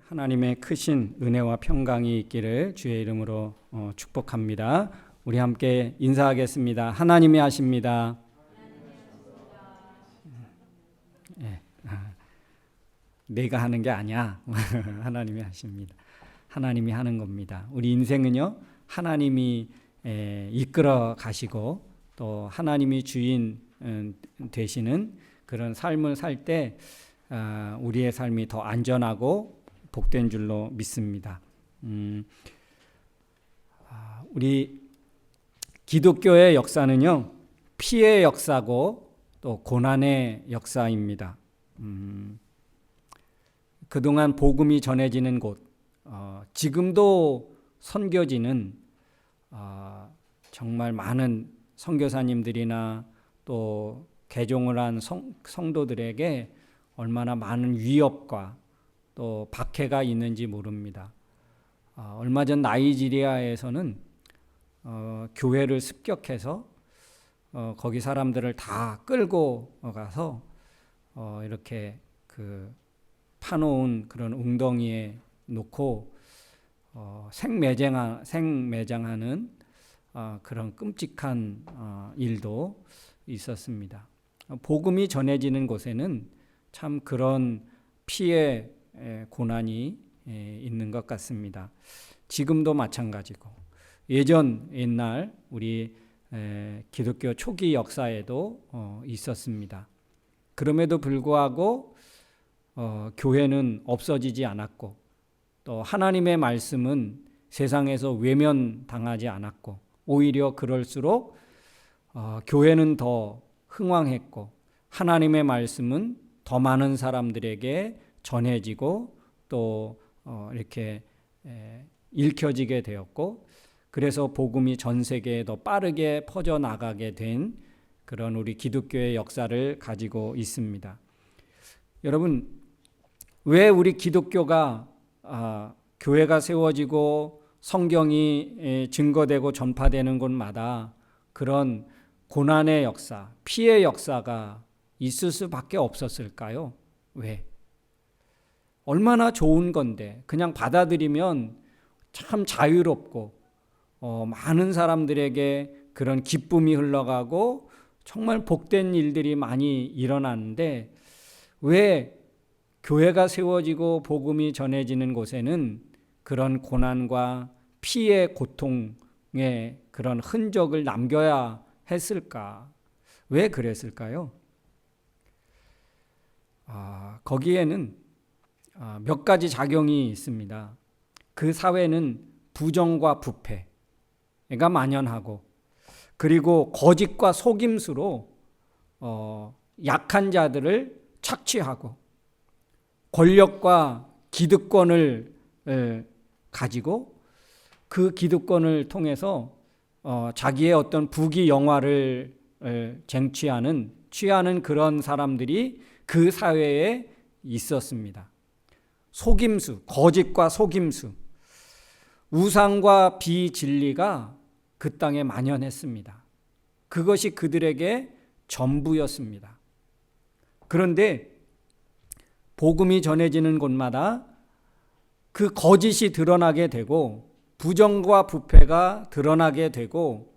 하나님의 크신 은혜와 평강이 있기를 주의 이름으로 축복합니다. 우리 함께 인사하겠습니다. 하나님이 하십니다. 내가 하는 게 아니야. 하나님이 하십니다. 하나님이 하는 겁니다. 우리 인생은요, 하나님이 이끌어 가시고 또 하나님이 주인 되시는 그런 삶을 살 때 우리의 삶이 더 안전하고 복된 줄로 믿습니다. 우리 기독교의 역사는요, 피해의 역사고 또 고난의 역사입니다. 그동안 복음이 전해지는 곳, 지금도 선교지는 정말 많은 선교사님들이나 또 개종을 한 성도들에게 얼마나 많은 위협과 또 박해가 있는지 모릅니다. 얼마 전 나이지리아에서는 교회를 습격해서 거기 사람들을 다 끌고 가서 이렇게 파놓은 그런 웅덩이에 놓고 생매장하는 그런 끔찍한 일도 있었습니다. 복음이 전해지는 곳에는 참 그런 피해 고난이 있는 것 같습니다. 지금도 마찬가지고 옛날 우리 기독교 초기 역사에도 있었습니다. 그럼에도 불구하고 교회는 없어지지 않았고 또 하나님의 말씀은 세상에서 외면당하지 않았고 오히려 그럴수록 교회는 더 흥왕했고 하나님의 말씀은 더 많은 사람들에게 전해지고 또 이렇게 읽혀지게 되었고 그래서 복음이 전 세계에 더 빠르게 퍼져나가게 된 그런 우리 기독교의 역사를 가지고 있습니다. 여러분, 왜 우리 기독교가 교회가 세워지고 성경이 증거되고 전파되는 곳마다 그런 고난의 역사, 피해의 역사가 있을 수밖에 없었을까요? 왜? 얼마나 좋은 건데 그냥 받아들이면 참 자유롭고 많은 사람들에게 그런 기쁨이 흘러가고 정말 복된 일들이 많이 일어나는데 왜 교회가 세워지고 복음이 전해지는 곳에는 그런 고난과 피해 고통의 그런 흔적을 남겨야 했을까? 왜 그랬을까요? 거기에는 몇 가지 작용이 있습니다. 그 사회는 부정과 부패가 만연하고 그리고 거짓과 속임수로 약한 자들을 착취하고 권력과 기득권을 가지고 그 기득권을 통해서 자기의 어떤 부귀영화를 취하는 그런 사람들이 그 사회에 있었습니다. 속임수, 거짓과 속임수, 우상과 비진리가 그 땅에 만연했습니다. 그것이 그들에게 전부였습니다. 그런데 복음이 전해지는 곳마다 그 거짓이 드러나게 되고 부정과 부패가 드러나게 되고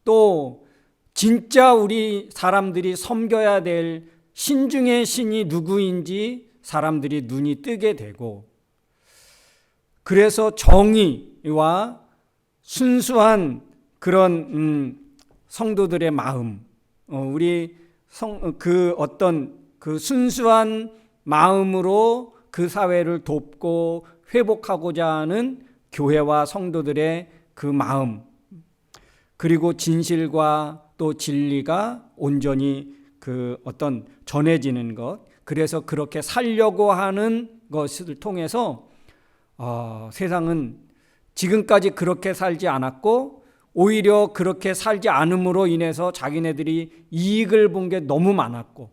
또 진짜 우리 사람들이 섬겨야 될 신 중의 신이 누구인지 사람들이 눈이 뜨게 되고 그래서 정의와 순수한 그런 성도들의 마음, 그 순수한 마음으로 그 사회를 돕고 회복하고자 하는 교회와 성도들의 그 마음, 그리고 진실과 또 진리가 온전히 전해지는 것, 그래서 그렇게 살려고 하는 것을 통해서 세상은 지금까지 그렇게 살지 않았고 오히려 그렇게 살지 않음으로 인해서 자기네들이 이익을 본 게 너무 많았고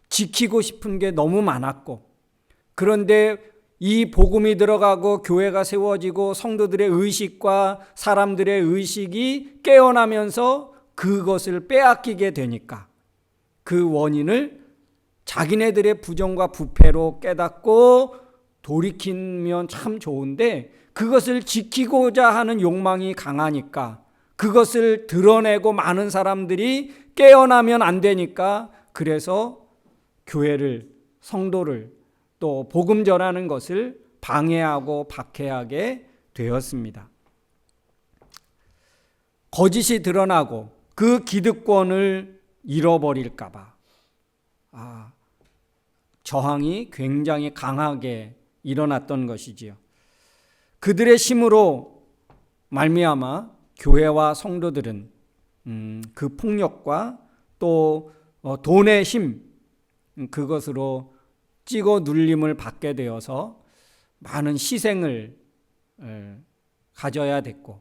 지키고 싶은 게 너무 많았고 그런데 이 복음이 들어가고 교회가 세워지고 성도들의 의식과 사람들의 의식이 깨어나면서 그것을 빼앗기게 되니까 그 원인을 자기네들의 부정과 부패로 깨닫고 돌이키면 참 좋은데 그것을 지키고자 하는 욕망이 강하니까 그것을 드러내고 많은 사람들이 깨어나면 안 되니까 그래서 교회를, 성도를 또 복음 전하는 것을 방해하고 박해하게 되었습니다. 거짓이 드러나고 그 기득권을 잃어버릴까 봐 저항이 굉장히 강하게 일어났던 것이지요. 그들의 힘으로 말미암아 교회와 성도들은 그 폭력과 또 돈의 힘, 그것으로 찍어 눌림을 받게 되어서 많은 희생을 가져야 됐고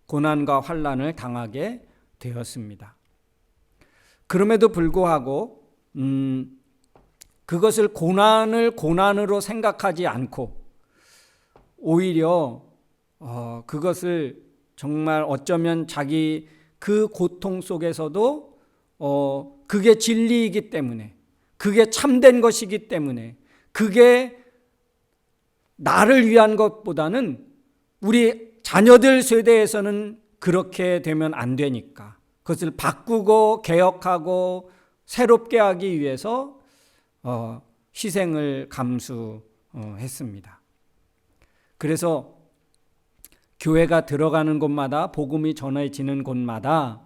고난과 환난을 당하게 되었습니다. 그럼에도 불구하고 그것을 고난으로 생각하지 않고 오히려 그것을 정말 어쩌면 자기 그 고통 속에서도 그게 진리이기 때문에, 그게 참된 것이기 때문에, 그게 나를 위한 것보다는 우리 자녀들 세대에서는 그렇게 되면 안 되니까 그것을 바꾸고 개혁하고 새롭게 하기 위해서 희생을 감수했습니다. 그래서 교회가 들어가는 곳마다, 복음이 전해지는 곳마다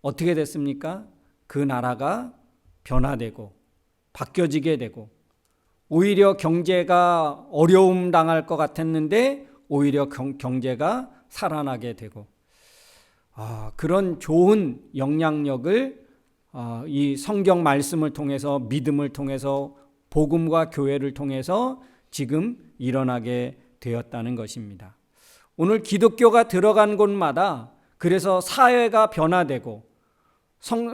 어떻게 됐습니까? 그 나라가 변화되고 바뀌어지게 되고, 오히려 경제가 어려움 당할 것 같았는데 오히려 경제가 살아나게 되고, 그런 좋은 영향력을 이 성경 말씀을 통해서, 믿음을 통해서, 복음과 교회를 통해서 지금 일어나게 되었다는 것입니다. 오늘 기독교가 들어간 곳마다 그래서 사회가 변화되고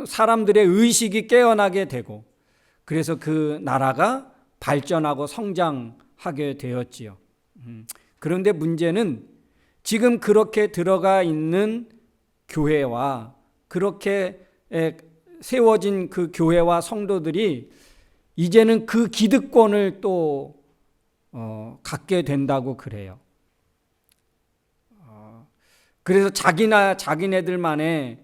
사람들의 의식이 깨어나게 되고, 그래서 그 나라가 발전하고 성장하게 되었지요. 그런데 문제는 지금 그렇게 들어가 있는 교회와 그렇게 세워진 그 교회와 성도들이 이제는 그 기득권을 또 갖게 된다고 그래요. 그래서 자기네들만의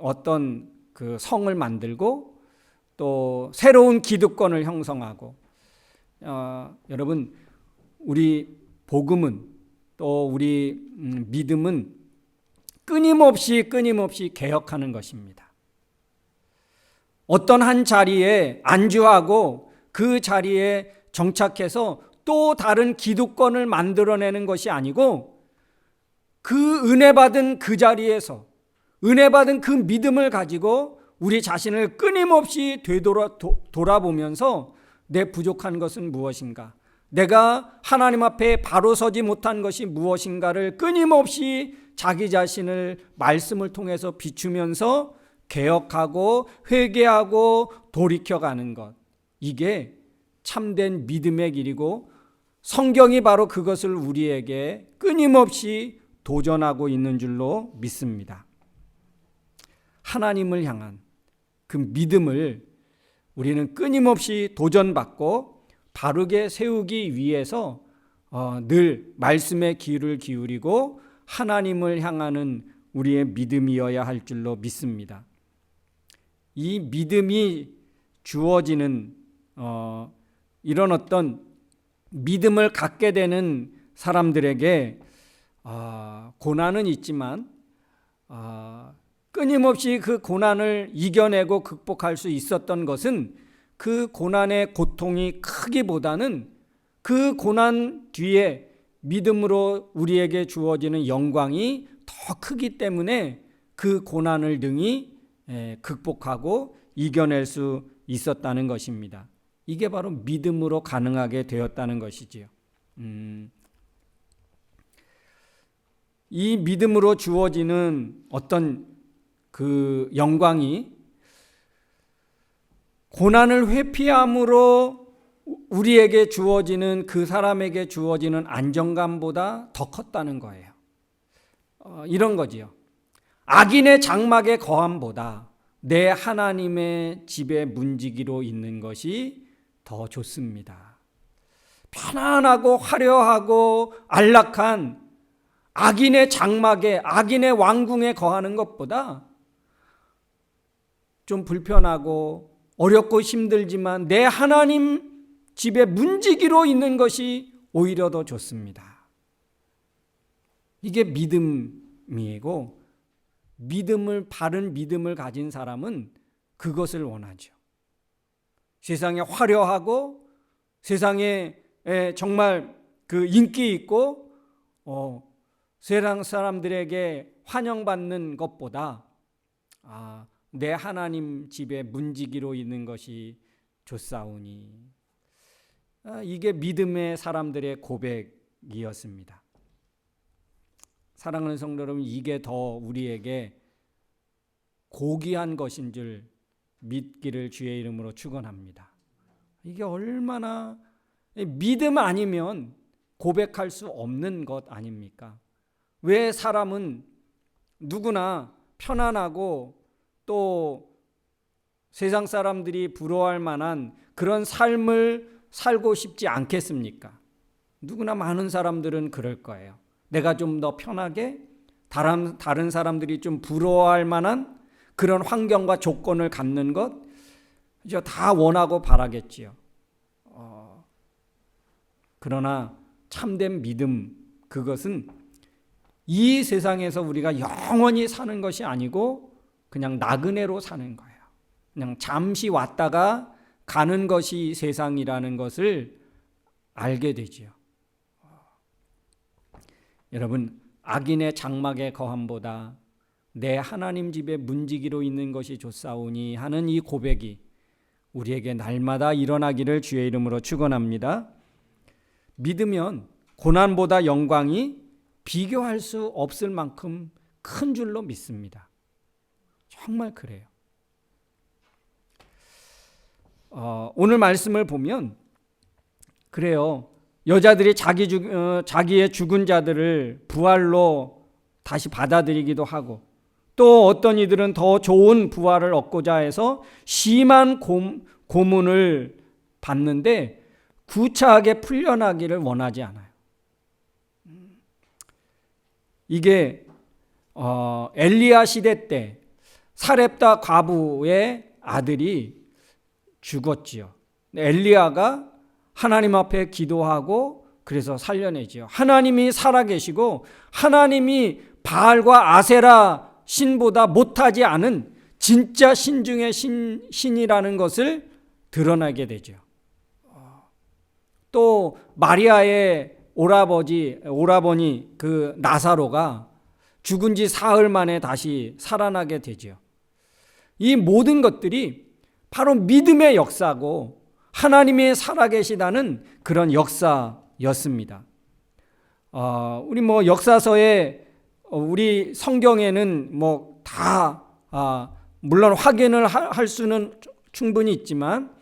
어떤 그 성을 만들고 또 새로운 기득권을 형성하고, 여러분, 우리 복음은 또 우리 믿음은 끊임없이 개혁하는 것입니다. 어떤 한 자리에 안주하고 그 자리에 정착해서 또 다른 기득권을 만들어내는 것이 아니고, 그 은혜 받은 그 자리에서 은혜 받은 그 믿음을 가지고 우리 자신을 끊임없이 돌아보면서 내 부족한 것은 무엇인가, 내가 하나님 앞에 바로 서지 못한 것이 무엇인가를 끊임없이 자기 자신을 말씀을 통해서 비추면서 개혁하고 회개하고 돌이켜가는 것, 이게 참된 믿음의 길이고 성경이 바로 그것을 우리에게 끊임없이 도전하고 있는 줄로 믿습니다. 하나님을 향한 그 믿음을 우리는 끊임없이 도전받고 바르게 세우기 위해서 늘 말씀에 귀를 기울이고 하나님을 향하는 우리의 믿음이어야 할 줄로 믿습니다. 이 믿음이 주어지는 이런 어떤 믿음을 갖게 되는 사람들에게 고난은 있지만 끊임없이 그 고난을 이겨내고 극복할 수 있었던 것은 그 고난의 고통이 크기보다는 그 고난 뒤에 믿음으로 우리에게 주어지는 영광이 더 크기 때문에 그 고난을 능히 극복하고 이겨낼 수 있었다는 것입니다. 이게 바로 믿음으로 가능하게 되었다는 것이지요. 이 믿음으로 주어지는 어떤 그 영광이 고난을 회피함으로 우리에게 주어지는, 그 사람에게 주어지는 안정감보다 더 컸다는 거예요. 이런 거지요. 악인의 장막의 거함보다 내 하나님의 집에 문지기로 있는 것이 더 좋습니다. 편안하고 화려하고 안락한 악인의 장막에, 악인의 왕궁에 거하는 것보다 좀 불편하고 어렵고 힘들지만 내 하나님 집에 문지기로 있는 것이 오히려 더 좋습니다. 이게 믿음이고, 바른 믿음을 가진 사람은 그것을 원하죠. 세상에 화려하고 세상에 정말 그 인기 있고 세상 사람들에게 환영받는 것보다 내 하나님 집에 문지기로 있는 것이 좋사오니, 이게 믿음의 사람들의 고백이었습니다. 사랑하는 성도 여러분, 이게 더 우리에게 고귀한 것인 줄 믿기를 주의 이름으로 축원합니다. 이게 얼마나, 믿음 아니면 고백할 수 없는 것 아닙니까? 왜 사람은 누구나 편안하고 또 세상 사람들이 부러워할 만한 그런 삶을 살고 싶지 않겠습니까? 누구나 많은 사람들은 그럴 거예요. 내가 좀 더 편하게 다른 사람들이 좀 부러워할 만한 그런 환경과 조건을 갖는 것, 다 원하고 바라겠지요. 그러나 참된 믿음, 그것은 이 세상에서 우리가 영원히 사는 것이 아니고 그냥 나그네로 사는 거예요. 그냥 잠시 왔다가 가는 것이 세상이라는 것을 알게 되지요. 여러분, 악인의 장막의 거함보다 내 하나님 집에 문지기로 있는 것이 좋사오니 하는 이 고백이 우리에게 날마다 일어나기를 주의 이름으로 축원합니다. 믿으면 고난보다 영광이 비교할 수 없을 만큼 큰 줄로 믿습니다. 정말 그래요. 오늘 말씀을 보면 그래요. 여자들이 자기의 죽은 자들을 부활로 다시 받아들이기도 하고, 또 어떤 이들은 더 좋은 부활을 얻고자 해서 심한 고문을 받는데 구차하게 풀려나기를 원하지 않아요. 이게 엘리야 시대 때 사렙다 과부의 아들이 죽었지요. 엘리야가 하나님 앞에 기도하고 그래서 살려내지요. 하나님이 살아계시고 하나님이 바알과 아세라 신보다 못하지 않은 진짜 신 중의 신이라는 것을 드러나게 되죠. 또 마리아의 오라버니 그 나사로가 죽은 지 사흘 만에 다시 살아나게 되죠. 이 모든 것들이 바로 믿음의 역사고 하나님이 살아계시다는 그런 역사였습니다. 우리 역사서에 우리 성경에는 다 물론 확인을 할 수는 충분히 있지만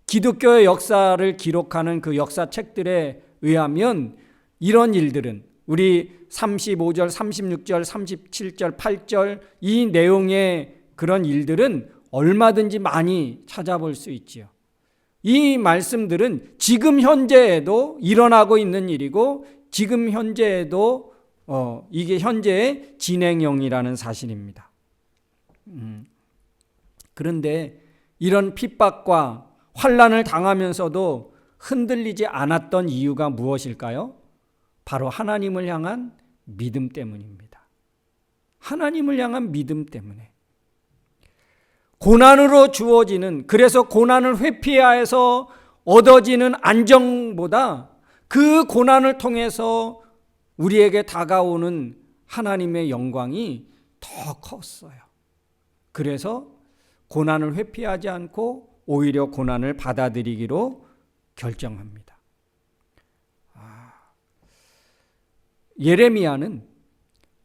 기독교의 역사를 기록하는 그 역사책들에 의하면 이런 일들은 우리 35절, 36절, 37절, 8절 이 내용의 그런 일들은 얼마든지 많이 찾아볼 수 있지요. 이 말씀들은 지금 현재에도 일어나고 있는 일이고 지금 현재에도 이게 현재의 진행형이라는 사실입니다. 그런데 이런 핍박과 환난을 당하면서도 흔들리지 않았던 이유가 무엇일까요? 바로 하나님을 향한 믿음 때문입니다. 하나님을 향한 믿음 때문에. 고난으로 주어지는, 그래서 고난을 회피하여서 얻어지는 안정보다 그 고난을 통해서 우리에게 다가오는 하나님의 영광이 더 컸어요. 그래서 고난을 회피하지 않고 오히려 고난을 받아들이기로 결정합니다. 예레미야는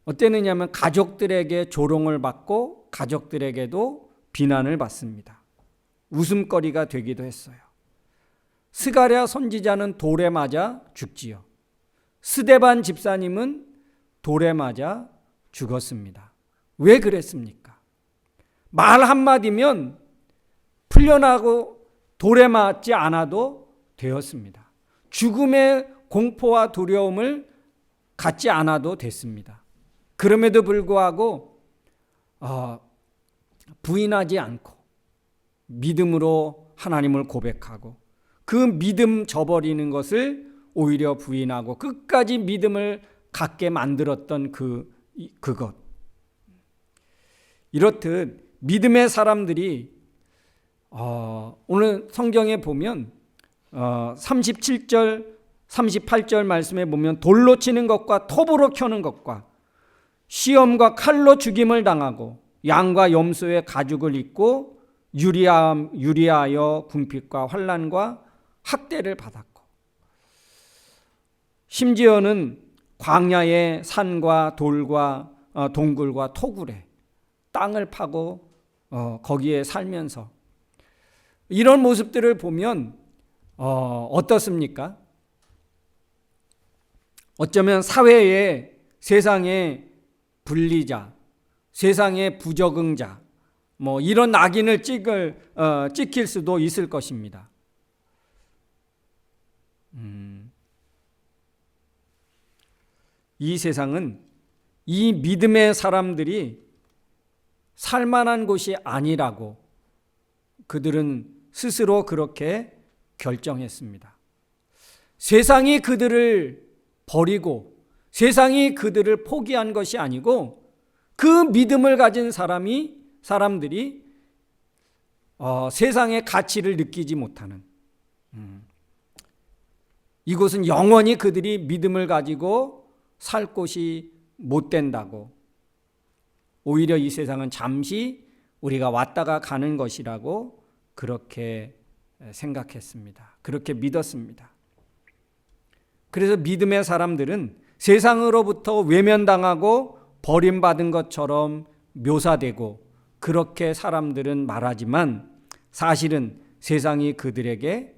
어땠느냐면 가족들에게 조롱을 받고 가족들에게도 비난을 받습니다. 웃음거리가 되기도 했어요. 스가랴 선지자는 돌에 맞아 죽지요. 스데반 집사님은 돌에 맞아 죽었습니다. 왜 그랬습니까? 말 한마디면 풀려나고 돌에 맞지 않아도 되었습니다. 죽음의 공포와 두려움을 갖지 않아도 됐습니다. 그럼에도 불구하고 부인하지 않고 믿음으로 하나님을 고백하고 그 믿음 저버리는 것을 오히려 부인하고 끝까지 믿음을 갖게 만들었던 그것. 이렇듯 믿음의 사람들이 오늘 성경에 보면 37절 38절 말씀에 보면 돌로 치는 것과 톱으로 켜는 것과 시험과 칼로 죽임을 당하고 양과 염소의 가죽을 입고 유리하여 궁핍과 환난과 학대를 받았고 심지어는 광야의 산과 돌과 동굴과 토굴에 땅을 파고 거기에 살면서 이런 모습들을 보면 어떻습니까? 어쩌면 사회의 세상의 분리자, 세상의 부적응자, 이런 낙인을 찍힐 수도 있을 것입니다. 이 세상은 이 믿음의 사람들이 살만한 곳이 아니라고 그들은 스스로 그렇게 결정했습니다. 세상이 그들을 버리고 세상이 그들을 포기한 것이 아니고 그 믿음을 가진 사람들이 세상의 가치를 느끼지 못하는 이곳은 영원히 그들이 믿음을 가지고 살 곳이 못 된다고 오히려 이 세상은 잠시 우리가 왔다가 가는 것이라고 그렇게 생각했습니다. 그렇게 믿었습니다. 그래서 믿음의 사람들은 세상으로부터 외면당하고 버림받은 것처럼 묘사되고 그렇게 사람들은 말하지만 사실은 세상이 그들에게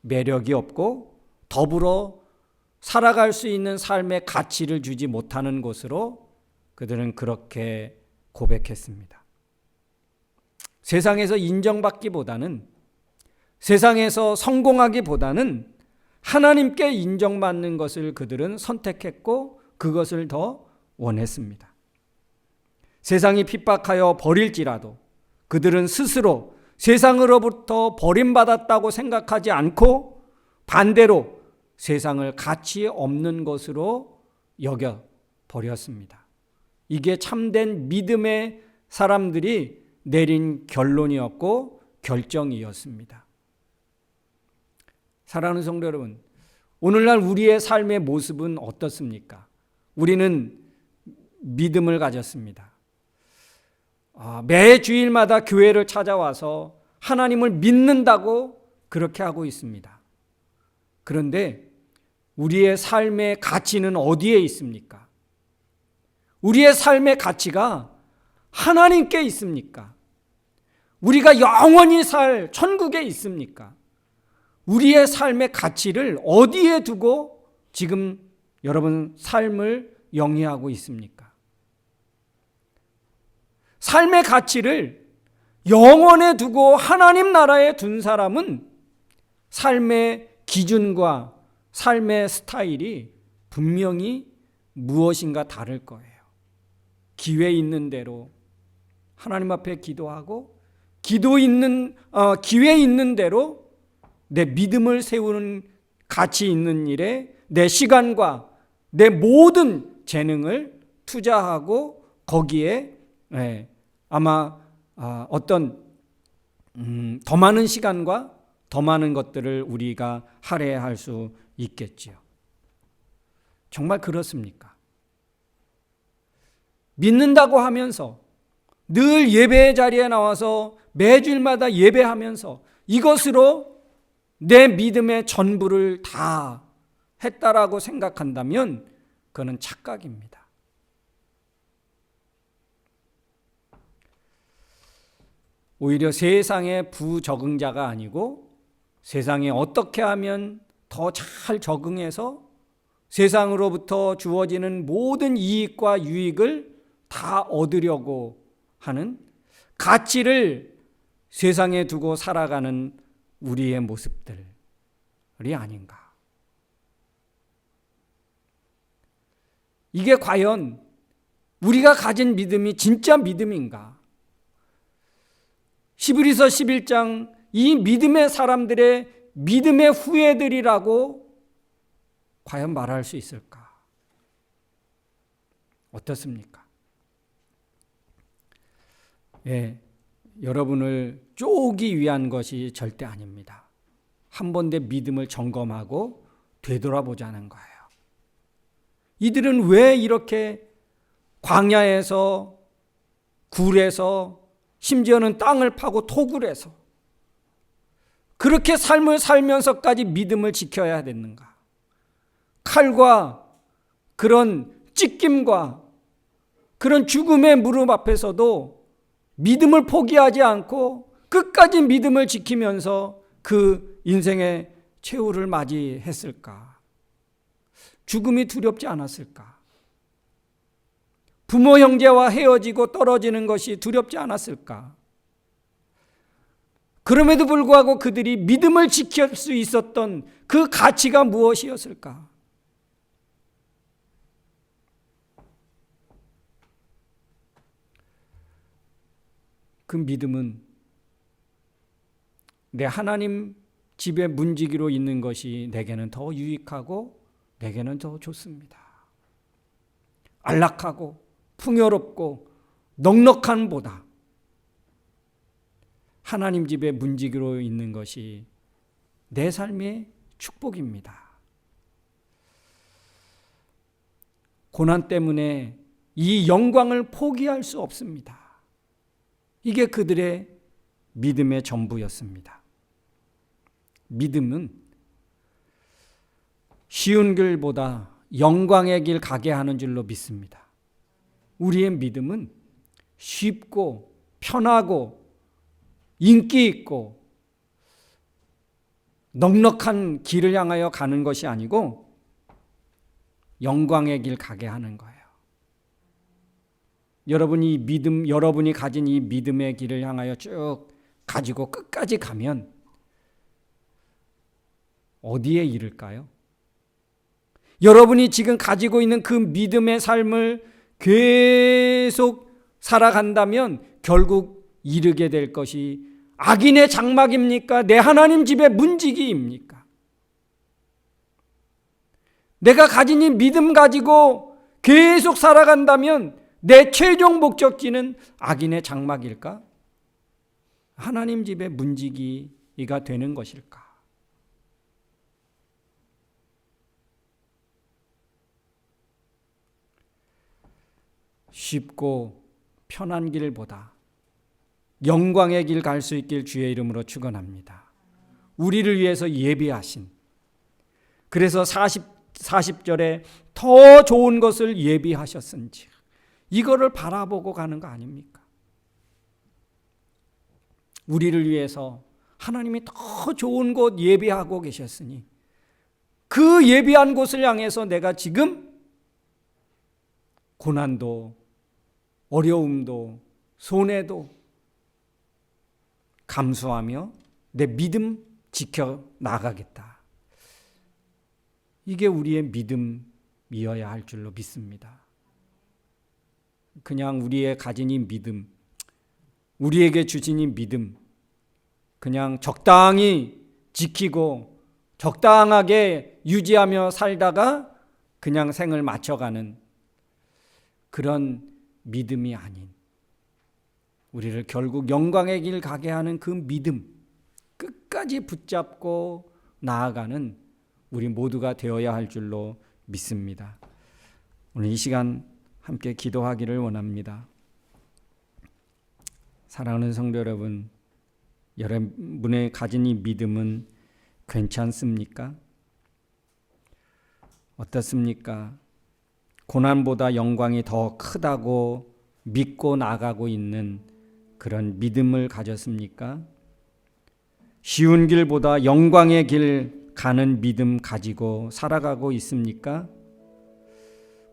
매력이 없고 더불어 살아갈 수 있는 삶의 가치를 주지 못하는 곳으로 그들은 그렇게 고백했습니다. 세상에서 인정받기보다는 세상에서 성공하기보다는 하나님께 인정받는 것을 그들은 선택했고 그것을 더 원했습니다. 세상이 핍박하여 버릴지라도 그들은 스스로 세상으로부터 버림받았다고 생각하지 않고 반대로 세상을 가치 없는 것으로 여겨 버렸습니다. 이게 참된 믿음의 사람들이 내린 결론이었고 결정이었습니다. 사랑하는 성도 여러분, 오늘날 우리의 삶의 모습은 어떻습니까? 우리는 믿음을 가졌습니다. 매 주일마다 교회를 찾아와서 하나님을 믿는다고 그렇게 하고 있습니다. 그런데 우리의 삶의 가치는 어디에 있습니까? 우리의 삶의 가치가 하나님께 있습니까? 우리가 영원히 살 천국에 있습니까? 우리의 삶의 가치를 어디에 두고 지금 여러분 삶을 영위하고 있습니까? 삶의 가치를 영원에 두고 하나님 나라에 둔 사람은 삶의 기준과 삶의 스타일이 분명히 무엇인가 다를 거예요. 기회 있는 대로 하나님 앞에 기도하고 기회 있는 대로 내 믿음을 세우는 가치 있는 일에 내 시간과 내 모든 재능을 투자하고 거기에 아마 어떤 더 많은 시간과 더 많은 것들을 우리가 할애할 수 있겠지요. 정말 그렇습니까? 믿는다고 하면서 늘 예배의 자리에 나와서 매주일마다 예배하면서 이것으로 내 믿음의 전부를 다 했다라고 생각한다면 그건 착각입니다. 오히려 세상의 부적응자가 아니고 세상에 어떻게 하면 더 잘 적응해서 세상으로부터 주어지는 모든 이익과 유익을 다 얻으려고 하는 가치를 세상에 두고 살아가는 우리의 모습들이 아닌가. 이게 과연 우리가 가진 믿음이 진짜 믿음인가? 히브리서 11장 이 믿음의 사람들의 믿음의 후예들이라고 과연 말할 수 있을까? 어떻습니까? 예, 여러분을 쪼기 위한 것이 절대 아닙니다. 한 번 내 믿음을 점검하고 되돌아보자는 거예요. 이들은 왜 이렇게 광야에서 굴에서 심지어는 땅을 파고 토굴 해서 그렇게 삶을 살면서까지 믿음을 지켜야 됐는가? 칼과 그런 찢김과 그런 죽음의 무릎 앞에서도 믿음을 포기하지 않고 끝까지 믿음을 지키면서 그 인생의 최후를 맞이했을까? 죽음이 두렵지 않았을까? 부모 형제와 헤어지고 떨어지는 것이 두렵지 않았을까? 그럼에도 불구하고 그들이 믿음을 지킬 수 있었던 그 가치가 무엇이었을까? 그 믿음은 내 하나님 집에 문지기로 있는 것이 내게는 더 유익하고 내게는 더 좋습니다. 안락하고 풍요롭고 넉넉함보다 하나님 집에 문지기로 있는 것이 내 삶의 축복입니다. 고난 때문에 이 영광을 포기할 수 없습니다. 이게 그들의 믿음의 전부였습니다. 믿음은 쉬운 길보다 영광의 길 가게 하는 줄로 믿습니다. 우리의 믿음은 쉽고 편하고 인기 있고 넉넉한 길을 향하여 가는 것이 아니고 영광의 길 가게 하는 거예요. 여러분이 가진 이 믿음의 길을 향하여 쭉 가지고 끝까지 가면 어디에 이를까요? 여러분이 지금 가지고 있는 그 믿음의 삶을 계속 살아간다면 결국 이르게 될 것이 악인의 장막입니까? 내 하나님 집의 문지기입니까? 내가 가진 이 믿음 가지고 계속 살아간다면 내 최종 목적지는 악인의 장막일까? 하나님 집의 문지기가 되는 것일까? 쉽고 편한 길보다 영광의 길 갈 수 있길 주의 이름으로 축원합니다. 우리를 위해서 예비하신, 그래서 40절에 더 좋은 것을 예비하셨은지 이거를 바라보고 가는 거 아닙니까? 우리를 위해서 하나님이 더 좋은 곳 예비하고 계셨으니 그 예비한 곳을 향해서 내가 지금 고난도 어려움도 손해도 감수하며 내 믿음 지켜 나가겠다. 이게 우리의 믿음이어야 할 줄로 믿습니다. 그냥 우리의 가진 이 믿음, 우리에게 주신 이 믿음, 그냥 적당히 지키고 적당하게 유지하며 살다가 그냥 생을 마쳐가는 그런 믿음이 아닌, 우리를 결국 영광의 길 가게 하는 그 믿음, 끝까지 붙잡고 나아가는 우리 모두가 되어야 할 줄로 믿습니다. 오늘 이 시간 함께 기도하기를 원합니다. 사랑하는 성도 여러분, 여러분의 가진 이 믿음은 괜찮습니까? 어떻습니까? 고난보다 영광이 더 크다고 믿고 나가고 있는 그런 믿음을 가졌습니까? 쉬운 길보다 영광의 길 가는 믿음 가지고 살아가고 있습니까?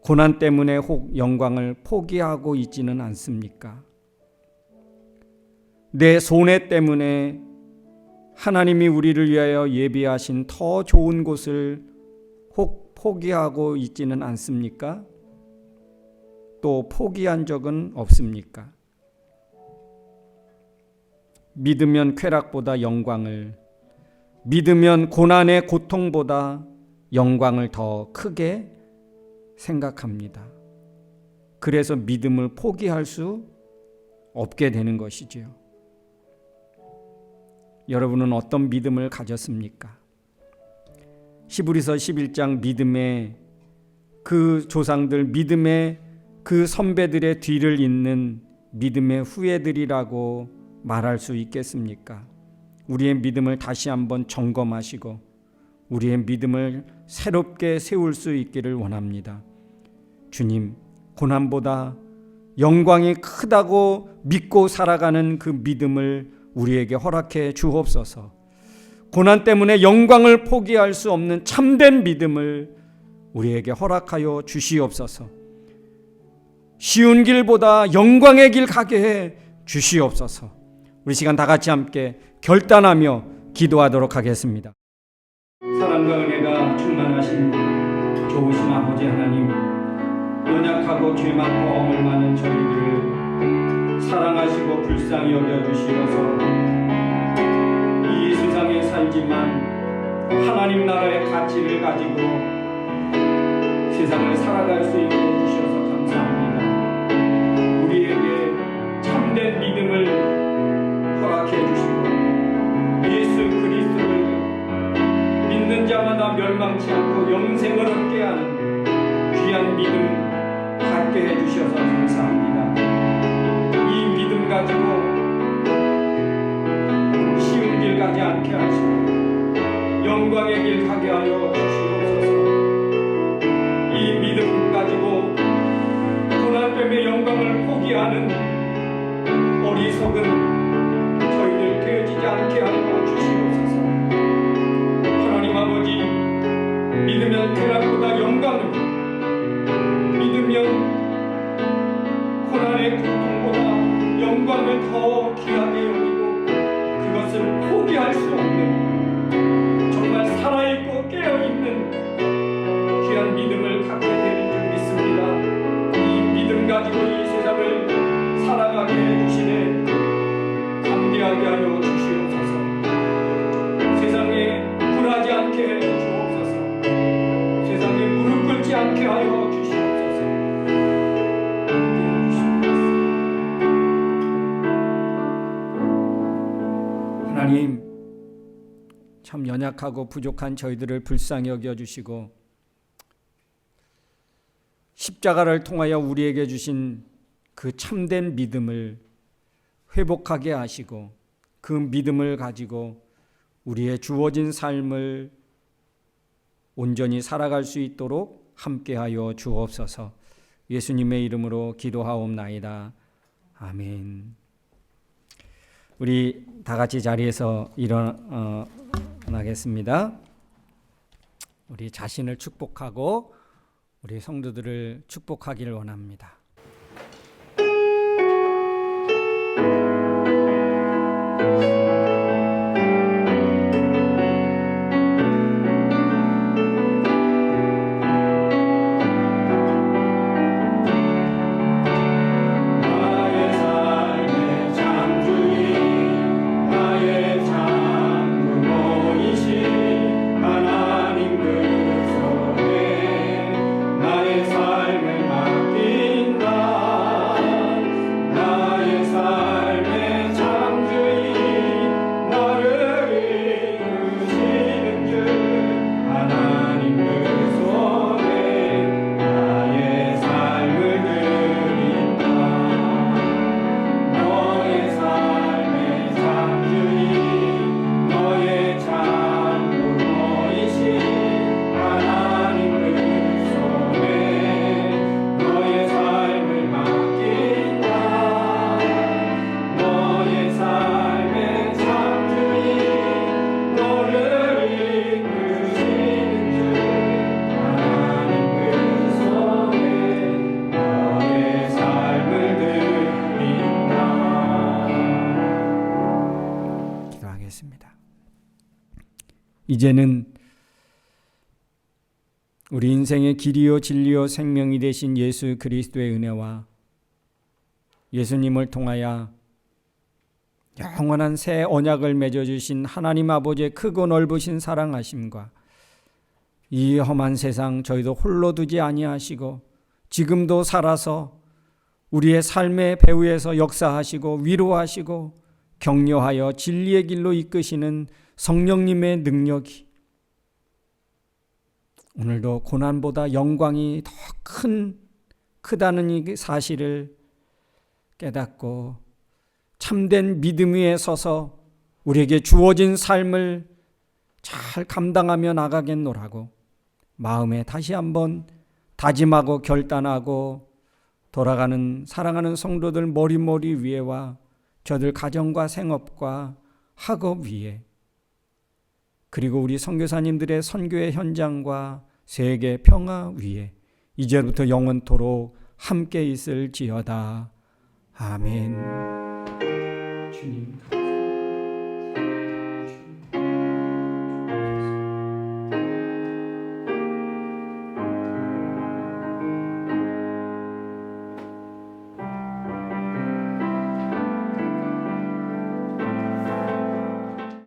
고난 때문에 혹 영광을 포기하고 있지는 않습니까? 내 손해 때문에 하나님이 우리를 위하여 예비하신 더 좋은 곳을 혹 포기하고 있지는 않습니까? 또 포기한 적은 없습니까? 믿으면 쾌락보다 영광을, 믿으면 고난의 고통보다 영광을 더 크게 생각합니다. 그래서 믿음을 포기할 수 없게 되는 것이지요. 여러분은 어떤 믿음을 가졌습니까? 히브리서 11장 믿음의 그 조상들, 믿음의 그 선배들의 뒤를 잇는 믿음의 후예들이라고 말할 수 있겠습니까? 우리의 믿음을 다시 한번 점검하시고 우리의 믿음을 새롭게 세울 수 있기를 원합니다. 주님, 고난보다 영광이 크다고 믿고 살아가는 그 믿음을 우리에게 허락해 주옵소서. 고난 때문에 영광을 포기할 수 없는 참된 믿음을 우리에게 허락하여 주시옵소서. 쉬운 길보다 영광의 길 가게 해 주시옵소서. 우리 시간 다 같이 함께 결단하며 기도하도록 하겠습니다. 사랑과 은혜가 충만하신 좋으신 아버지 하나님, 연약하고 죄 많고 허물 많은 저희들을 사랑하시고 불쌍히 여겨주시어서 이 세상에 살지만 하나님 나라의 가치를 가지고 세상을 살아갈 수 있게 해주셔서 감사합니다. 우리에게 참된 믿음을 허락해 주시고 예수 그리스도를 믿는 자마다 멸망치 않고 영생을 얻게 하는 귀한 믿음 갖게 해주셔서 감사합니다. 이 믿음 가지고 쉬운 길 가지 않게 하시고 영광의 길 가게 하여 주시옵소서. 이 믿음 가지고 고난 때문에 영광을 포기하는 어리석은 저희들 되어지지 않게 하여 주시옵소서. 하나님 아버지, 믿으면 쾌락보다 영광을, 믿으면 고난의 고통보다 영광을 더 귀하게 여기고 그것을 포기할 수 없는 정말 살아있고 깨어있는 귀한 믿음을 갖게 되는 줄 믿습니다. 이 믿음 가지고 이 세상을 살아가게 해주시네 감개하게 하여 주시옵소서. 세상에 굴하지 않게 해 주옵소서. 세상에 무릎 꿇지 않게 하여 주시옵소서. 하나님, 참 연약하고 부족한 저희들을 불쌍히 여겨주시고 십자가를 통하여 우리에게 주신 그 참된 믿음을 회복하게 하시고 그 믿음을 가지고 우리의 주어진 삶을 온전히 살아갈 수 있도록 함께하여 주옵소서. 예수님의 이름으로 기도하옵나이다. 아멘. 우리 다 같이 자리에서 일어나겠습니다. 우리 자신을 축복하고 우리 성도들을 축복하기를 원합니다. 이제는 우리 인생의 길이요 진리요 생명이 되신 예수 그리스도의 은혜와 예수님을 통하여 영원한 새 언약을 맺어주신 하나님 아버지의 크고 넓으신 사랑하심과 이 험한 세상 저희도 홀로 두지 아니하시고 지금도 살아서 우리의 삶의 배후에서 역사하시고 위로하시고 격려하여 진리의 길로 이끄시는 성령님의 능력이 오늘도 고난보다 영광이 더 크다는 이 사실을 깨닫고 참된 믿음 위에 서서 우리에게 주어진 삶을 잘 감당하며 나가겠노라고 마음에 다시 한번 다짐하고 결단하고 돌아가는 사랑하는 성도들 머리머리 위에와 저들 가정과 생업과 학업 위에 그리고 우리 선교사님들의 선교의 현장과 세계 평화 위에 이제부터 영원토록 함께 있을지어다. 아멘. 주님.